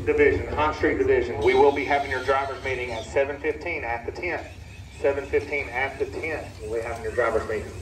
Division, Hunt Street Division. We will be having your driver's meeting at 7:15 at the 10th. 7:15 at the 10th. We'll be having your driver's meeting.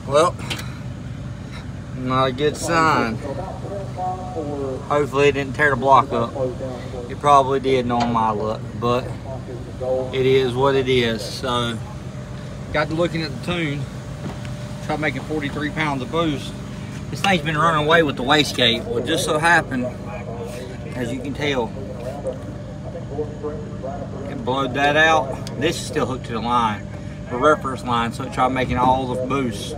Well, not a good sign. Hopefully it didn't tear the block up. It probably did, knowing my luck, but it is what it is. So, got to looking at the tune, tried making 43 pounds of boost. This thing's been running away with the wastegate. Well, just so happened, as you can tell, it blowed that out. This is still hooked to the line, the reference line, so it tried making all the boosts.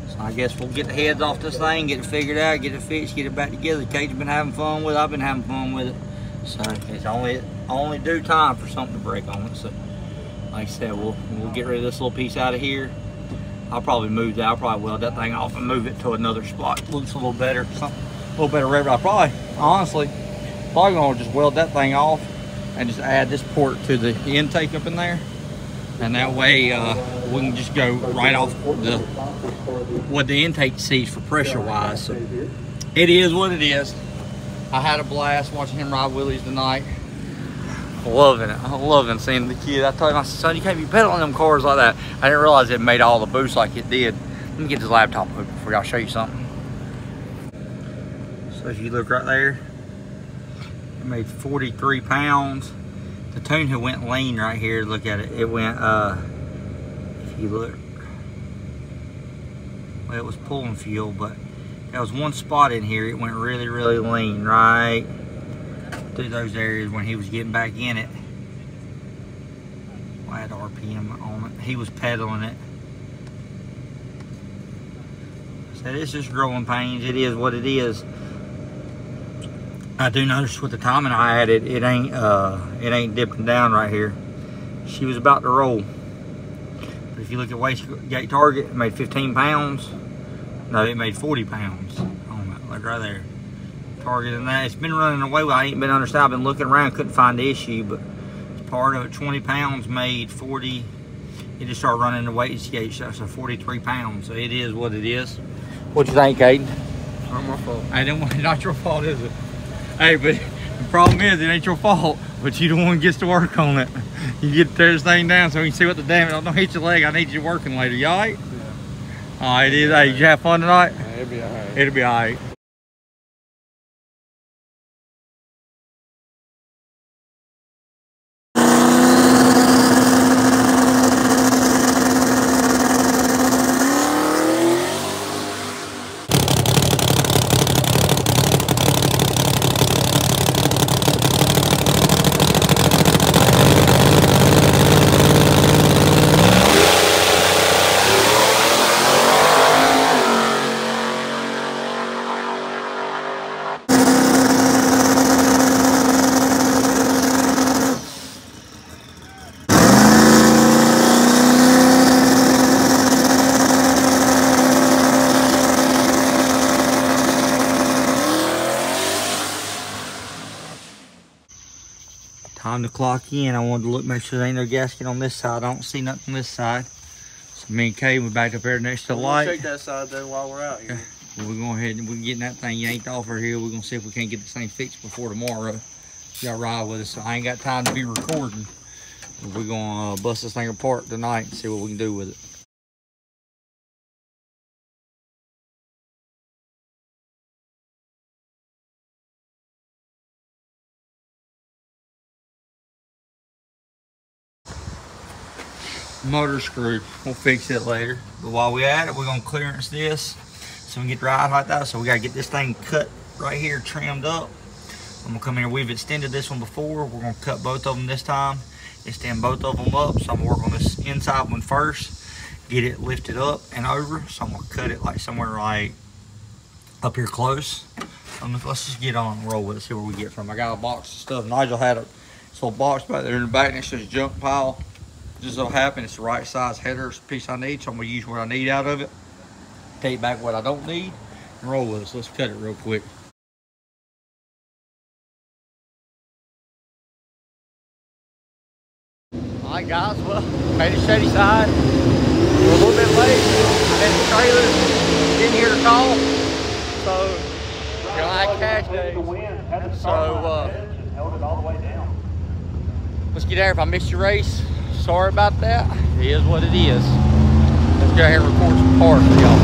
So I guess we'll get the heads off this thing, get it figured out, get it fixed, get it back together. Kate's been having fun with it, I've been having fun with it. So it's only due time for something to break on it. So like I said, we'll get rid of this little piece out of here. I'll probably move that. I'll probably weld that thing off and move it to another spot. Looks a little better, something a little better rev. I probably, honestly, gonna just weld that thing off and just add this port to the intake up in there, and that way we can just go right off what the intake sees for pressure wise. So it is what it is. I had a blast watching him ride wheelies tonight. Loving it. I'm loving seeing the kid. I told him, I said, son, you can't be pedaling them cars like that. I didn't realize it made all the boost like it did. Let me get this laptop open before y'all show you something. So if you look right there, it made 43 pounds. The tune had went lean right here. Look at it. It went, if you look, well, it was pulling fuel, but there was one spot in here. It went really, really lean right through those areas when he was getting back in it. I had RPM on it. He was pedaling it. So it's just growing pains. It is what it is. I do notice with the timing I had it ain't dipping down right here. She was about to roll. But if you look at wastegate target, it made 15 pounds. No, it made 40 pounds. Like right there. Target and that. It's been running away. I ain't been understand. I've been looking around, couldn't find the issue, but it's part of it. 20 pounds made 40. It just started running the wastegate, so 43 pounds. So it is what it is. What you think, Caden? Not my fault. I don't want. Not your fault, is it? Hey, but the problem is, it ain't your fault. But you the one who gets to work on it. You get to tear this thing down so we can see what the damage. Don't hit your leg. I need you working later. You all right? Yeah. All right, it is. Hey, did you have fun tonight? Yeah, it'll be all right. It'll be all right. Time to clock in. I wanted to look, make sure there ain't no gasket on this side. I don't see nothing on this side. So me and Kay, we're back up there next to the light. Check that side though while we're out here. Well, we're going ahead and we're getting that thing yanked off her here. We're gonna see if we can't get this thing fixed before tomorrow. Y'all ride with us. So I ain't got time to be recording. We're gonna bust this thing apart tonight and see what we can do with it. Motor screw, we'll fix it later. But while we at it, we're gonna clearance this so we can get the ride like that. So we gotta get this thing cut right here, trimmed up. I'm gonna come in here, we've extended this one before. We're gonna cut both of them this time, extend both of them up. So I'm gonna work on this inside one first, get it lifted up and over. So I'm gonna cut it like somewhere like up here close. Let's just get on and roll with it, see where we get from. I got a box of stuff. Nigel had a little box back there in the back next to his junk pile. Just so happen it's the right size header piece I need, so I'm gonna use what I need out of it, take back what I don't need, and roll with it. So let's cut it real quick. All right, guys, well, made it shady side. We're a little bit late. I had the trailer in here to call, so we're gonna have cash days. So let's get there. If I missed your race, sorry about that. It is what it is. Let's go ahead and record some parts for y'all.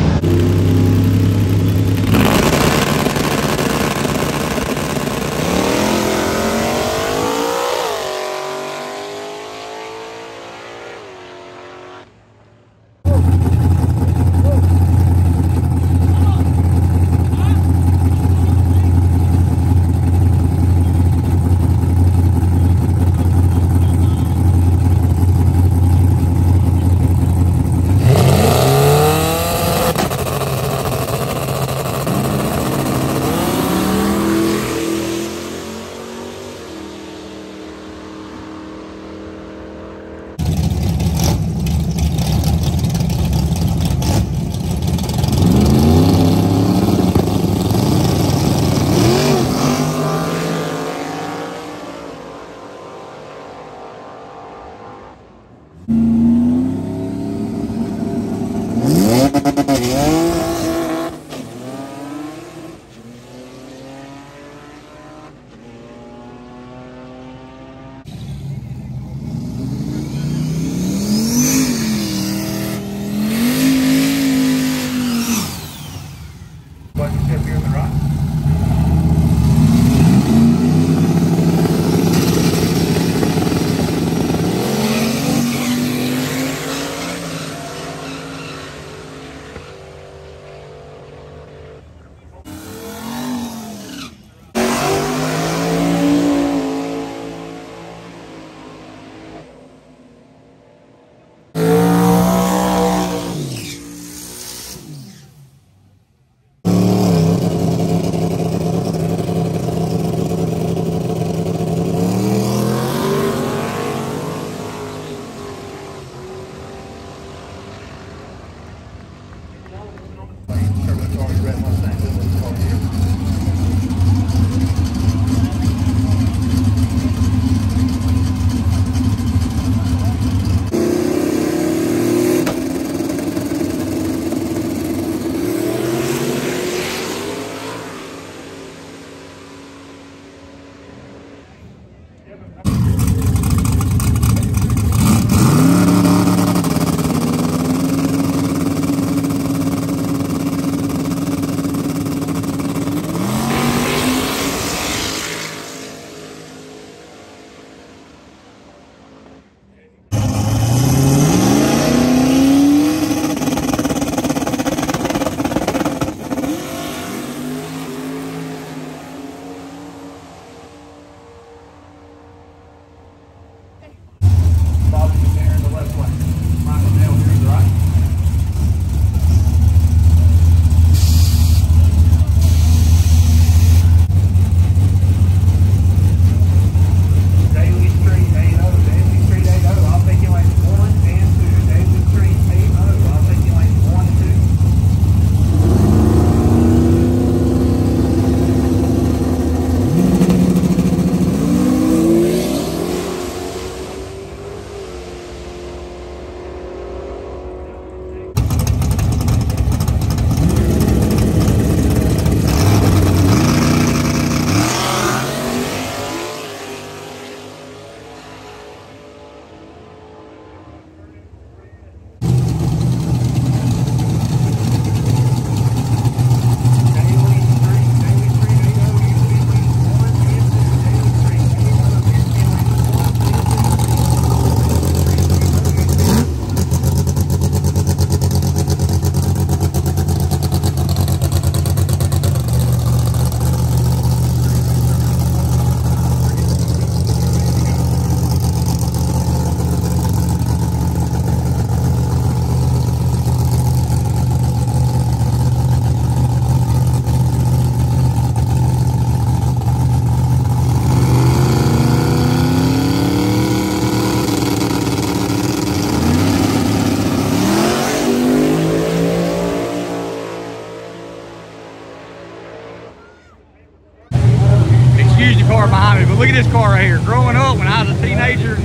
this car right here. Growing up, when I was a teenager,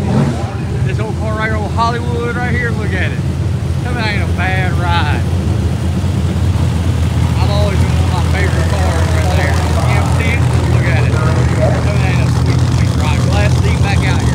this old car right here, old Hollywood right here, look at it. That ain't a bad ride. I've always been one of my favorite cars right there. M10, look at it. That ain't a sweet, sweet ride. Glad to see him back out here.